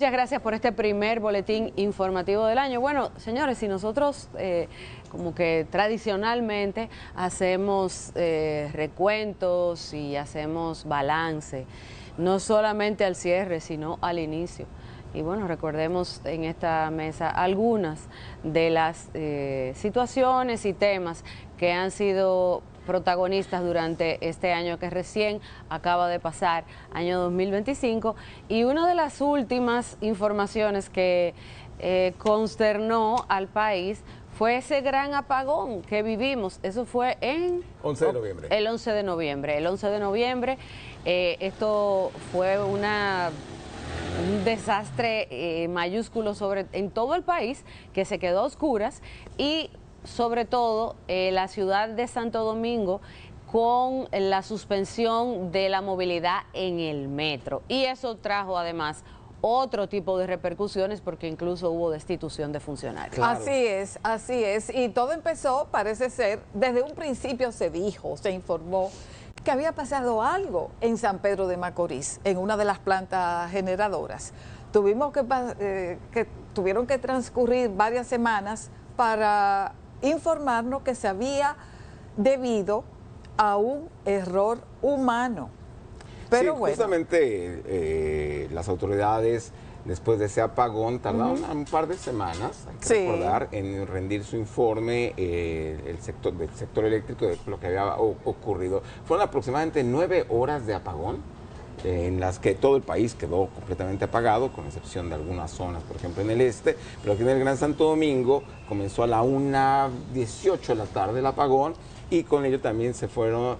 Muchas gracias por este primer boletín informativo del año. Bueno, señores, si nosotros como que tradicionalmente hacemos recuentos y hacemos balance, no solamente al cierre, sino al inicio. Y bueno, recordemos en esta mesa algunas de las situaciones y temas que han sido protagonistas durante este año que recién acaba de pasar, año 2025, y una de las últimas informaciones que consternó al país fue ese gran apagón que vivimos. Eso fue en 11 de noviembre. El 11 de noviembre. El 11 de noviembre, esto fue un desastre mayúsculo en todo el país, que se quedó a oscuras, y sobre todo la ciudad de Santo Domingo, con la suspensión de la movilidad en el metro. Y eso trajo además otro tipo de repercusiones, porque incluso hubo destitución de funcionarios. Claro. Así es. Y todo empezó, parece ser, desde un principio se dijo, se informó que había pasado algo en San Pedro de Macorís, en una de las plantas generadoras. Tuvieron que transcurrir varias semanas para informarnos que se había debido a un error humano. Pero sí, bueno. Justamente las autoridades, después de ese apagón, tardaron un par de semanas, hay que recordar, en rendir su informe del sector eléctrico de lo que había ocurrido. Fueron aproximadamente 9 horas de apagón, en las que todo el país quedó completamente apagado, con excepción de algunas zonas, por ejemplo en el este, pero aquí en el Gran Santo Domingo comenzó a la 1:18 de la tarde el apagón, y con ello también se paró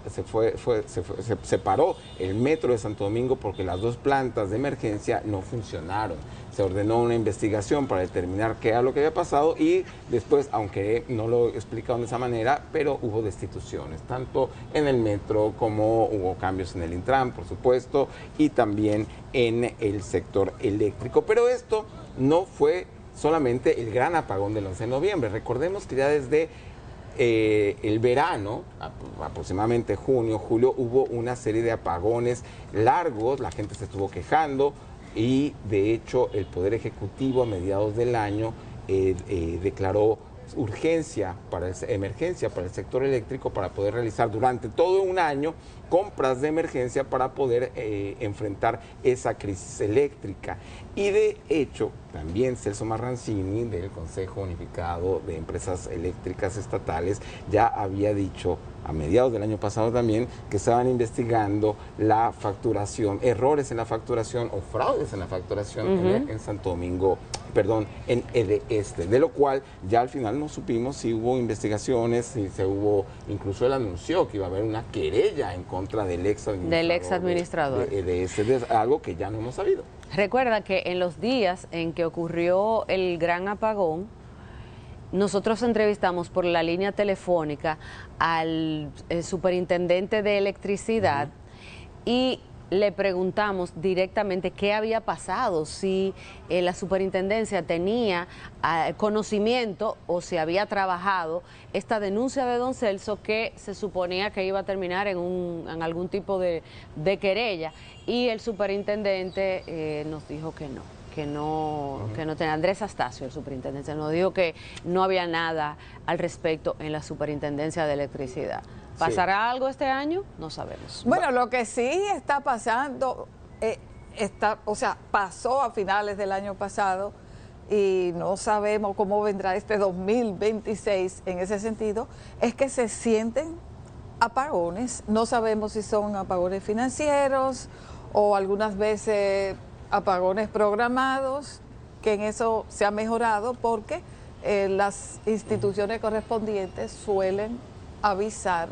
el metro de Santo Domingo porque las dos plantas de emergencia no funcionaron. Se ordenó una investigación para determinar qué era lo que había pasado, y después, aunque no lo explicaron de esa manera, pero hubo destituciones, tanto en el metro como hubo cambios en el Intran, por supuesto, y también en el sector eléctrico. Pero esto no fue solamente el gran apagón del 11 de noviembre. Recordemos que ya desde el verano, aproximadamente junio, julio, hubo una serie de apagones largos, la gente se estuvo quejando, y de hecho el Poder Ejecutivo a mediados del año declaró emergencia para el sector eléctrico, para poder realizar durante todo un año compras de emergencia para poder enfrentar esa crisis eléctrica. Y de hecho, también Celso Marrancini, del Consejo Unificado de Empresas Eléctricas Estatales, ya había dicho a mediados del año pasado también que estaban investigando la facturación, errores en la facturación o fraudes en la facturación en Santo Domingo, perdón, en el este, de lo cual ya al final no supimos si hubo investigaciones, si se hubo, incluso él anunció que iba a haber una querella en contra del ex administrador. De algo que ya no hemos sabido. Recuerda que en los días en que ocurrió el gran apagón, nosotros entrevistamos por la línea telefónica al superintendente de electricidad y le preguntamos directamente qué había pasado, si la superintendencia tenía conocimiento o si había trabajado esta denuncia de don Celso, que se suponía que iba a terminar en algún tipo de querella, y el superintendente nos dijo que no tenía. Andrés Astacio, el superintendente, nos dijo que no había nada al respecto en la superintendencia de electricidad. ¿Pasará algo este año? No sabemos. Bueno, lo que sí está pasando, pasó a finales del año pasado, y no sabemos cómo vendrá este 2026 en ese sentido, es que se sienten apagones. No sabemos si son apagones financieros o algunas veces apagones programados, que en eso se ha mejorado porque las instituciones correspondientes suelen avisar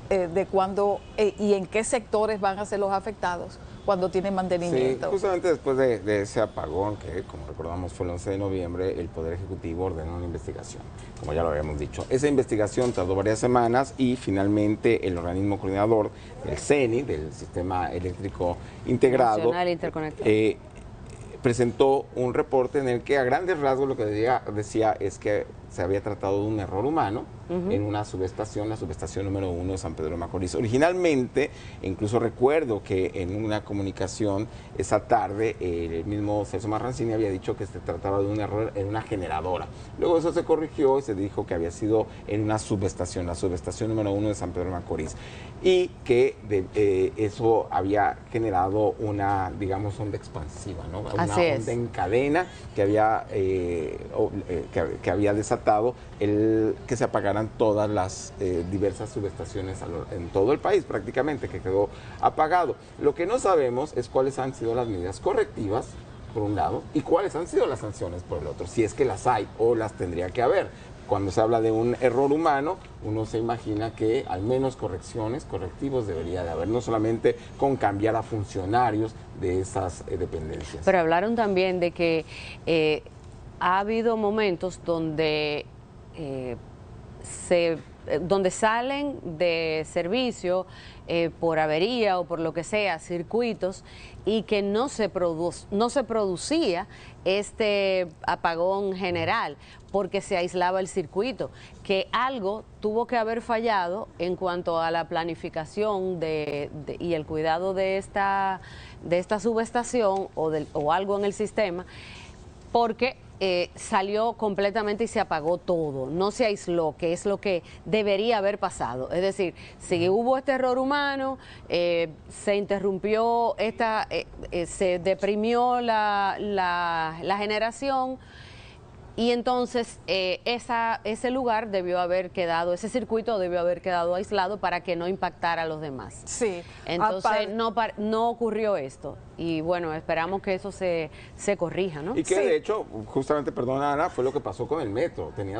de cuándo y en qué sectores van a ser los afectados cuando tienen mantenimiento. Sí, justamente después de ese apagón, que como recordamos fue el 11 de noviembre, el Poder Ejecutivo ordenó una investigación, como ya lo habíamos dicho. Esa investigación tardó varias semanas y finalmente el organismo coordinador del CENI, del Sistema Eléctrico Integrado, Nacional Interconectado, presentó un reporte en el que a grandes rasgos lo que decía es que se había tratado de un error humano en una subestación, la subestación número 1 de San Pedro de Macorís. Originalmente, incluso recuerdo que en una comunicación esa tarde, el mismo Celso Marrancini había dicho que se trataba de un error en una generadora. Luego eso se corrigió y se dijo que había sido en una subestación, la subestación número 1 de San Pedro de Macorís. Y que eso había generado una, digamos, onda expansiva, ¿no? Una onda en cadena que había, que había desatado que se apagaran todas las diversas subestaciones en todo el país prácticamente, que quedó apagado. Lo que no sabemos es cuáles han sido las medidas correctivas, por un lado, y cuáles han sido las sanciones por el otro, si es que las hay o las tendría que haber. Cuando se habla de un error humano, uno se imagina que al menos correctivos debería de haber, no solamente con cambiar a funcionarios de esas dependencias. Pero hablaron también de que ha habido momentos donde donde salen de servicio por avería o por lo que sea, circuitos, y que no se producía este apagón general porque se aislaba el circuito, que algo tuvo que haber fallado en cuanto a la planificación y el cuidado de esta subestación o algo en el sistema, porque salió completamente y se apagó todo, no se aisló, que es lo que debería haber pasado. Es decir, si hubo este error humano, se interrumpió, se deprimió la generación, y entonces ese lugar debió haber quedado, ese circuito debió haber quedado aislado para que no impactara a los demás. Sí. Entonces no ocurrió esto. Y bueno, esperamos que eso se corrija, ¿no? Y que de hecho, justamente, perdona Ana, fue lo que pasó con el metro. Tenía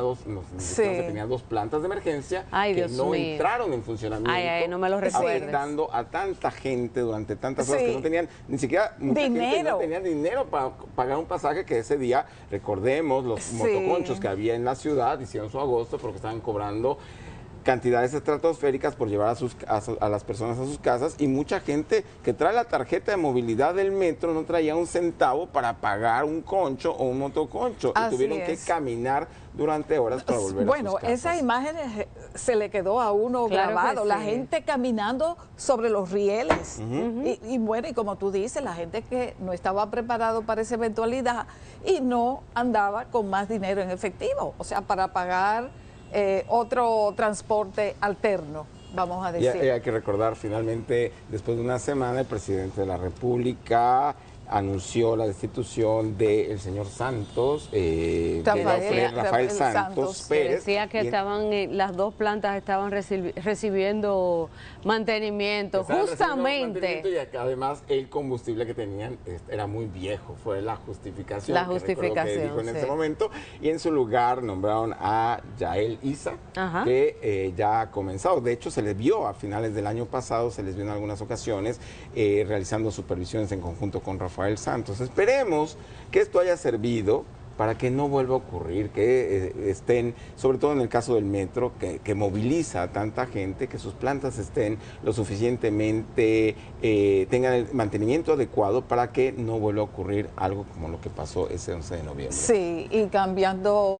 tenía dos plantas de emergencia que no entraron en funcionamiento. No me lo recuerdes. Afectando a tanta gente durante tantas horas que no tenían ni siquiera dinero. No tenían dinero para pagar un pasaje, que ese día, recordemos, los motoconchos que había en la ciudad hicieron su agosto porque estaban cobrando cantidades estratosféricas por llevar a las personas a sus casas, y mucha gente que trae la tarjeta de movilidad del metro no traía un centavo para pagar un concho o un motoconcho y tuvieron que caminar durante horas para volver a sus casas. Bueno, esa imagen se le quedó a uno grabado, la gente caminando sobre los rieles. Y bueno, y como tú dices, la gente que no estaba preparado para esa eventualidad y no andaba con más dinero en efectivo, o sea, para pagar otro transporte alterno, vamos a decir. Y hay que recordar, finalmente, después de una semana, el presidente de la República anunció la destitución del señor Santos, Rafael Santos Pérez. Decía que las dos plantas estaban recibiendo mantenimiento, justamente. Y además el combustible que tenían era muy viejo, fue la justificación. Que dijo en ese momento, y en su lugar nombraron a Yael Isa, que ya ha comenzado. De hecho, se les vio a finales del año pasado, se les vio en algunas ocasiones realizando supervisiones en conjunto con Rafael Santos. Esperemos que esto haya servido para que no vuelva a ocurrir, que estén, sobre todo en el caso del metro, que moviliza a tanta gente, que sus plantas estén lo suficientemente, tengan el mantenimiento adecuado para que no vuelva a ocurrir algo como lo que pasó ese 11 de noviembre. Sí, y cambiando